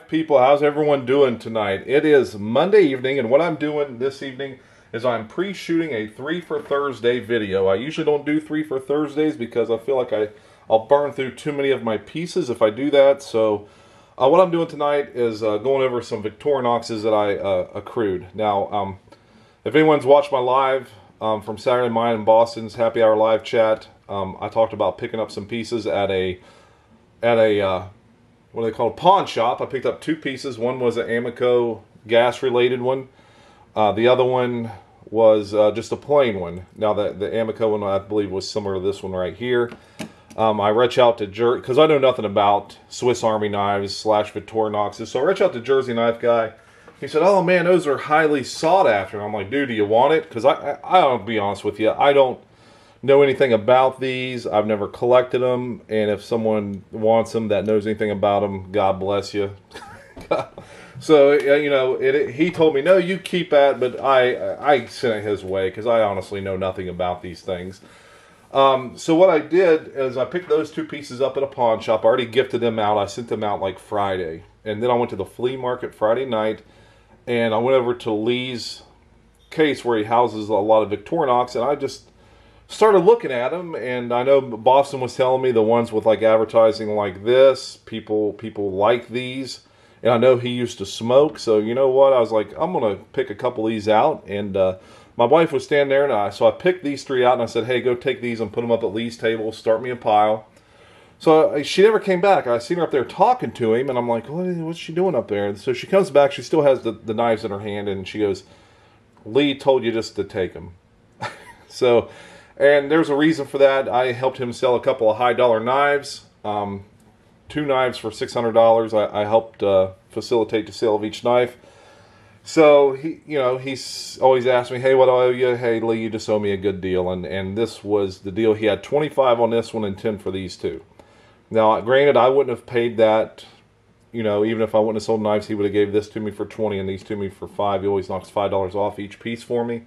Alright people, how's everyone doing tonight? It is Monday evening, and what I'm doing this evening is I'm pre-shooting a 3 for Thursday video. I usually don't do 3 for Thursdays because I feel like I'll burn through too many of my pieces if I do that. So what I'm doing tonight is going over some Victorinoxes that I accrued. Now, if anyone's watched my live from Saturday Mine in Boston's Happy Hour live chat, I talked about picking up some pieces at a what do they call, a pawn shop. I picked up two pieces. One was an Amoco gas related one. The other one was just a plain one. Now the Amoco one I believe was similar to this one right here. I reached out to Jersey, because I know nothing about Swiss Army knives / Victorinoxes. So I reached out to Jersey Knife Guy. He said, "Oh man, those are highly sought after." And I'm like, "Dude, do you want it?" Because I'll be honest with you, I don't know anything about these. I've never collected them, and if someone wants them that knows anything about them, God bless you. So you know, he told me, "No, you keep that," but I sent it his way because I honestly know nothing about these things. So what I did is I picked those two pieces up at a pawn shop. I already gifted them out. I sent them out like Friday, and then I went to the flea market Friday night, and I went over to Lee's case where he houses a lot of Victorinox, and I just started looking at them. And I know Boston was telling me the ones with like advertising like this, people like these, and I know he used to smoke, so you know what, I was like, I'm gonna pick a couple of these out. And my wife was standing there, and so I picked these three out, and I said, "Hey, go take these and put them up at Lee's table, start me a pile." So she never came back. I seen her up there talking to him, and I'm like, what's she doing up there? And so she comes back, she still has the knives in her hand, and she goes, "Lee told you just to take them." So, and there's a reason for that. I helped him sell a couple of high-dollar knives, two knives for $600. I helped facilitate the sale of each knife. So he's always asked me, "Hey, what do I owe you?" "Hey, Lee, you just owe me a good deal." And this was the deal. He had 25 on this one and 10 for these two. Now, granted, I wouldn't have paid that. You know, even if I wouldn't have sold knives, he would have gave this to me for 20 and these to me for 5. He always knocks $5 off each piece for me.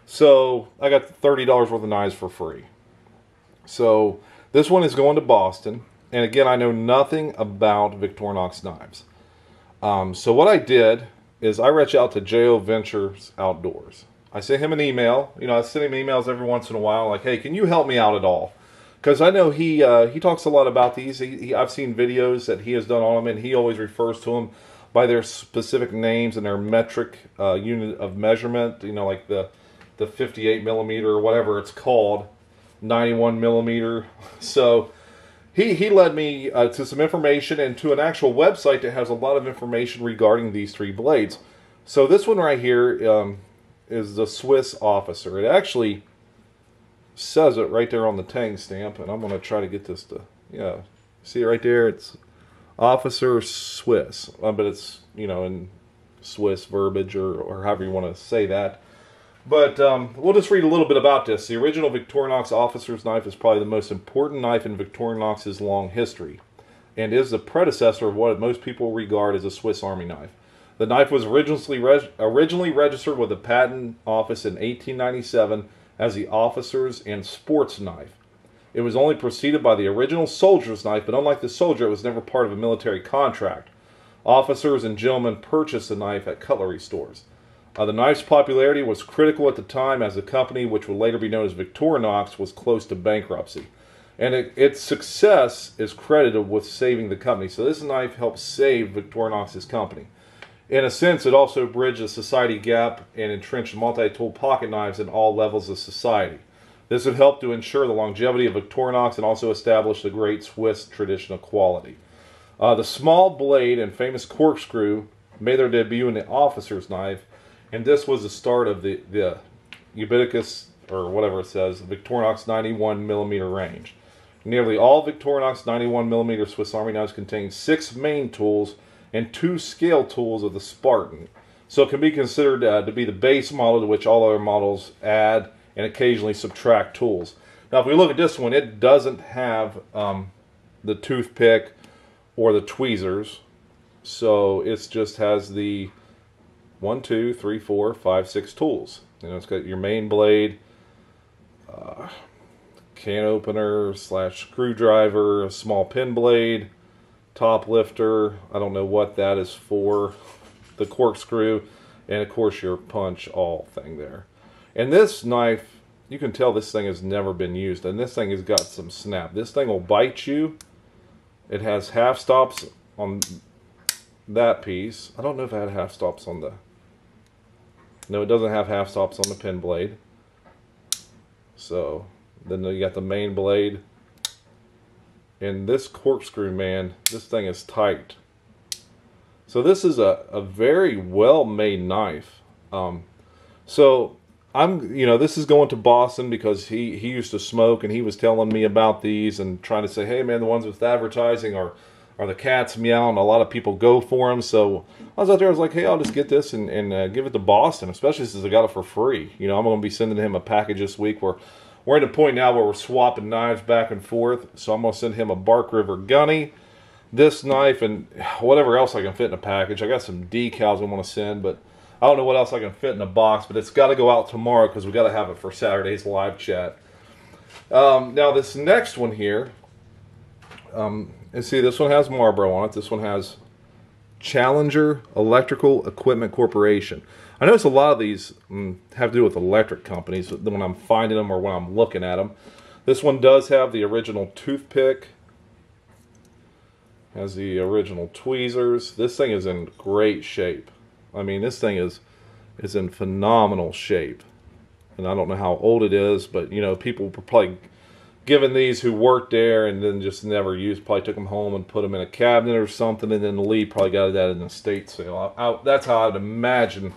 So I got $30 worth of knives for free. So this one is going to Boston. And again, I know nothing about Victorinox knives. So what I did is I reached out to J.O. Ventures Outdoors. I sent him an email. You know, I send him emails every once in a while, like, "Hey, can you help me out at all?" Because I know he talks a lot about these. I've seen videos that he has done on them, and he always refers to them by their specific names and their metric unit of measurement. You know, like the 58 millimeter or whatever it's called, 91 millimeter. So he led me to some information and to an actual website that has a lot of information regarding these three blades. So this one right here is the Swiss Officer. It actually says it right there on the tang stamp, and I'm going to try to get this to, see it right there. It's Officer Swiss, but it's, in Swiss verbiage or however you want to say that. But we'll just read a little bit about this. The original Victorinox Officer's knife is probably the most important knife in Victorinox's long history, and is the predecessor of what most people regard as a Swiss Army knife. The knife was originally registered with the Patent Office in 1897 as the Officer's and Sports knife. It was only preceded by the original soldier's knife, but unlike the soldier, it was never part of a military contract. Officers and gentlemen purchased the knife at cutlery stores. The knife's popularity was critical at the time, as the company, which would later be known as Victorinox, was close to bankruptcy. And its success is credited with saving the company. So this knife helped save Victorinox's company. In a sense, it also bridged the society gap and entrenched multi-tool pocket knives in all levels of society. This would help to ensure the longevity of Victorinox and also establish the great Swiss tradition of quality. The small blade and famous corkscrew made their debut in the Officer's knife, and this was the start of the ubiquitous, or whatever it says, Victorinox 91 millimeter range. Nearly all Victorinox 91 millimeter Swiss Army knives contain 6 main tools and 2 scale tools of the Spartan. So it can be considered to be the base model to which all other models add and occasionally subtract tools. Now if we look at this one, it doesn't have the toothpick or the tweezers. So it just has the 1, 2, 3, 4, 5, 6 tools. It's got your main blade, can opener / screwdriver, a small pin blade, top lifter. I don't know what that is for. The corkscrew, and of course your punch all thing there. And this knife, you can tell this thing has never been used, and this thing has got some snap. This thing will bite you. It has half stops on that piece. I don't know if it had half stops on the... No, it doesn't have half stops on the pin blade. So, then you got the main blade. And this corkscrew, man, this thing is tight. So this is a very well-made knife. So this is going to Boston because he used to smoke, and he was telling me about these and trying to say, hey man, the ones with advertising are the cats meow, and a lot of people go for them. So I was out there, I was like, hey, I'll just get this and give it to Boston, especially since I got it for free. I'm going to be sending him a package this week where we're at a point now where we're swapping knives back and forth. So I'm going to send him a Bark River Gunny, this knife, and whatever else I can fit in a package. I got some decals I want to send, but I don't know what else I can fit in a box. But it's got to go out tomorrow because we got to have it for Saturday's live chat. Now this next one here, and see, this one has Marlboro on it. This one has Challenger Electrical Equipment Corporation. I notice a lot of these have to do with electric companies when I'm finding them or when I'm looking at them. This one does have the original toothpick. Has the original tweezers. This thing is in great shape. I mean, this thing is in phenomenal shape. And I don't know how old it is, but people were probably given these who worked there and then just never used. Probably took them home and put them in a cabinet or something, and then the lead probably got that in an estate sale. That's how I would imagine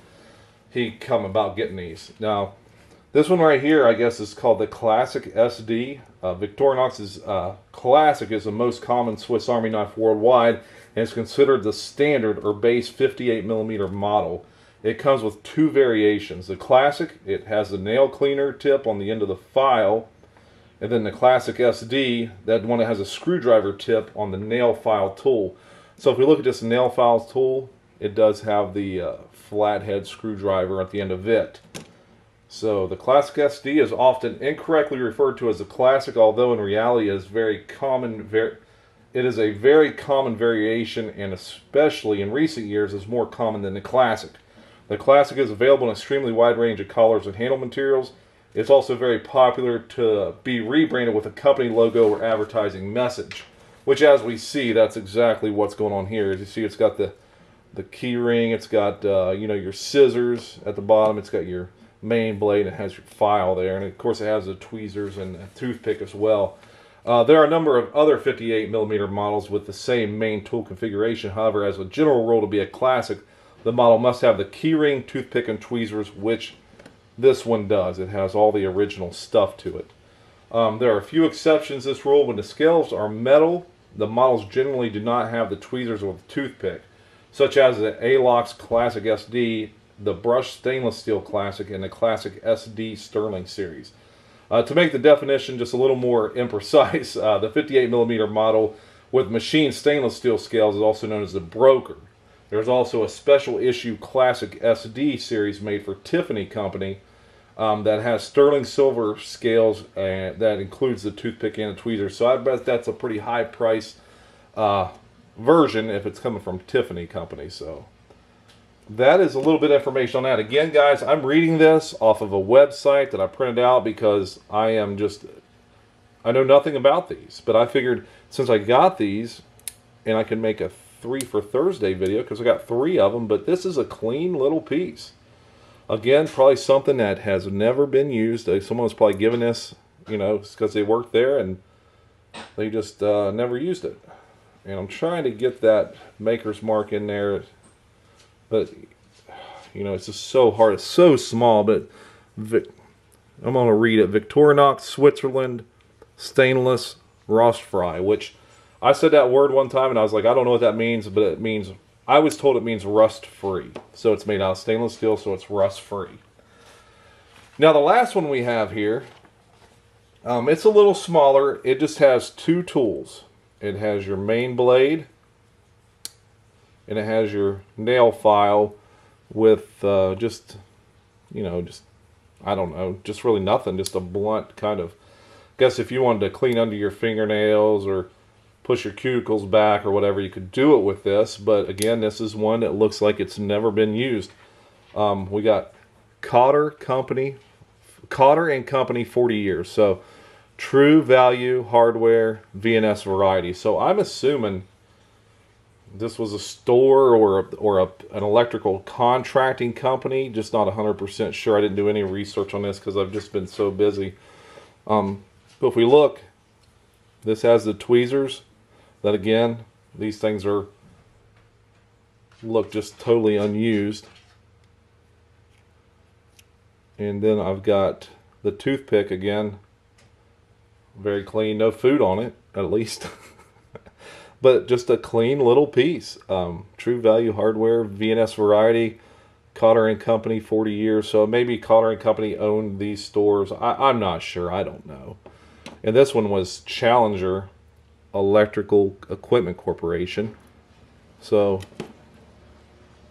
he come about getting these. Now, this one right here, I guess, is called the Classic SD. Victorinox's Classic is the most common Swiss Army knife worldwide, and is considered the standard or base 58mm model. It comes with two variations. The Classic, it has the nail cleaner tip on the end of the file, and then the Classic SD, that one that has a screwdriver tip on the nail file tool. So if we look at this nail file tool, it does have the flathead screwdriver at the end of it. So the Classic SD is often incorrectly referred to as the Classic, although in reality it is it is a very common variation, and especially in recent years is more common than the Classic. The Classic is available in an extremely wide range of colors and handle materials. It's also very popular to be rebranded with a company logo or advertising message, which, as we see, that's exactly what's going on here. As you see, it's got the key ring, it's got your scissors at the bottom, it's got your main blade, it has your file there, and of course it has the tweezers and a toothpick as well. There are a number of other 58mm models with the same main tool configuration. However, as a general rule, to be a Classic, the model must have the keyring, toothpick, and tweezers, which this one does. It has all the original stuff to it. There are a few exceptions to this rule. When the scales are metal, the models generally do not have the tweezers or the toothpick, such as the Alox Classic SD, the brushed stainless steel Classic, and the Classic SD Sterling series. To make the definition just a little more imprecise, the 58mm model with machined stainless steel scales is also known as the Broker. There's also a special issue Classic SD series made for Tiffany Company that has sterling silver scales, and that includes the toothpick and the tweezer. So I bet that's a pretty high price version if it's coming from Tiffany Company. So that is a little bit of information on that. Again, guys, I'm reading this off of a website that I printed out because I know nothing about these. But I figured since I got these, and I can make a 3 for Thursday video because I got 3 of them, but this is a clean little piece. Again, probably something that has never been used. Someone's probably given this, because they worked there and they just never used it. And I'm trying to get that maker's mark in there, but it's just so hard. It's so small, but I'm going to read it. Victorinox, Switzerland, stainless rostfrei, which I said that word one time and I was like, I don't know what that means, but it means, I was told it means rust-free. So it's made out of stainless steel, so it's rust-free. Now the last one we have here, it's a little smaller. It just has 2 tools. It has your main blade, and it has your nail file with I don't know, just really nothing, just a blunt kind of, I guess if you wanted to clean under your fingernails or push your cuticles back or whatever, you could do it with this. But again, this is one that looks like it's never been used. We got Cotter and Company 40 years. So true value hardware VNS variety. So I'm assuming this was a store or an electrical contracting company. Just not 100% sure. I didn't do any research on this because I've just been so busy. But if we look, this has the tweezers. That again, these things look just totally unused. And then I've got the toothpick again. Very clean, no food on it, at least. But just a clean little piece. True value hardware, VNS variety, Cotter and Company, 40 years. So maybe Cotter and Company owned these stores. I'm not sure. I don't know. And this one was Challenger Electrical Equipment Corporation. So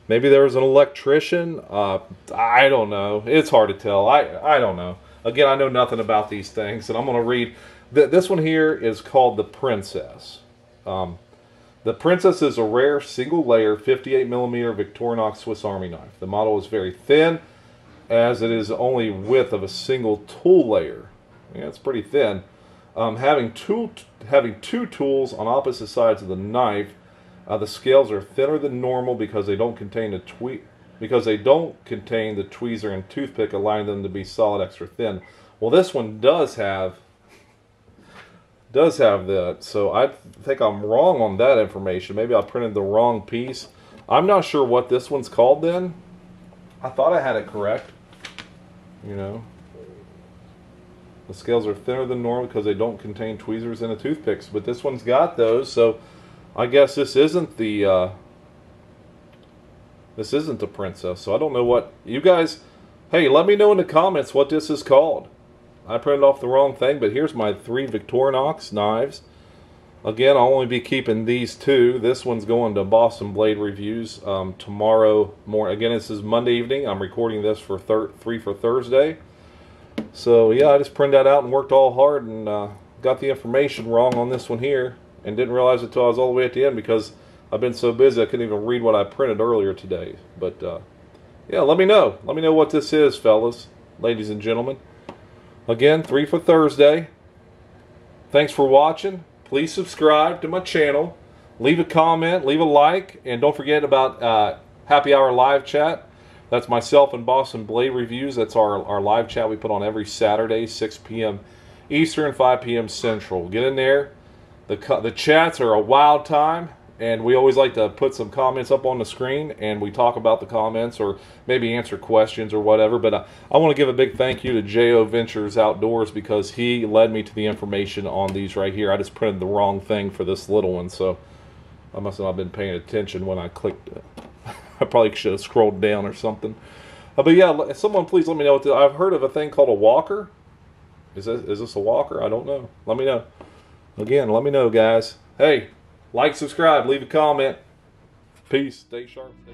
maybe there was an electrician. I don't know. It's hard to tell. I don't know. Again, I know nothing about these things, and I'm going to read. This one here is called the Princess. The Princess is a rare single-layer 58mm Victorinox Swiss Army knife. The model is very thin, as it is only width of a single tool layer. Yeah, it's pretty thin. Having two tools on opposite sides of the knife, the scales are thinner than normal because they don't contain the tweezer and toothpick, allowing them to be solid extra thin. Well, this one does have that, so I think I'm wrong on that information. Maybe I printed the wrong piece. I'm not sure what this one's called then. I thought I had it correct. You know, the scales are thinner than normal because they don't contain tweezers and the toothpicks, but this one's got those, so I guess this isn't the Princess. So I don't know what you guys. Hey, let me know in the comments what this is called. I printed off the wrong thing, but here's my 3 Victorinox knives. Again, I'll only be keeping these 2. This one's going to Boston Blade Reviews tomorrow morning. Again, this is Monday evening. I'm recording this for 3 for Thursday. So yeah, I just printed that out and worked all hard and got the information wrong on this one here, and didn't realize it until I was all the way at the end because I've been so busy I couldn't even read what I printed earlier today. But yeah, let me know. Let me know what this is, fellas, ladies and gentlemen. Again, 3 for Thursday. Thanks for watching. Please subscribe to my channel. Leave a comment, leave a like, and don't forget about Happy Hour live chat. That's myself and Boston Blade Reviews. That's our live chat we put on every Saturday, 6 p.m. Eastern, 5 p.m. Central. Get in there. The chats are a wild time, and we always like to put some comments up on the screen, and we talk about the comments or maybe answer questions or whatever. But I want to give a big thank you to J.O. Ventures Outdoors because he led me to the information on these right here. I just printed the wrong thing for this little one, so I must have not been paying attention when I clicked it. I probably should have scrolled down or something. But yeah, someone please let me know. I've heard of a thing called a walker. Is this a walker? I don't know. Let me know. Again, let me know, guys. Hey, like, subscribe, leave a comment. Peace. Stay sharp. Stay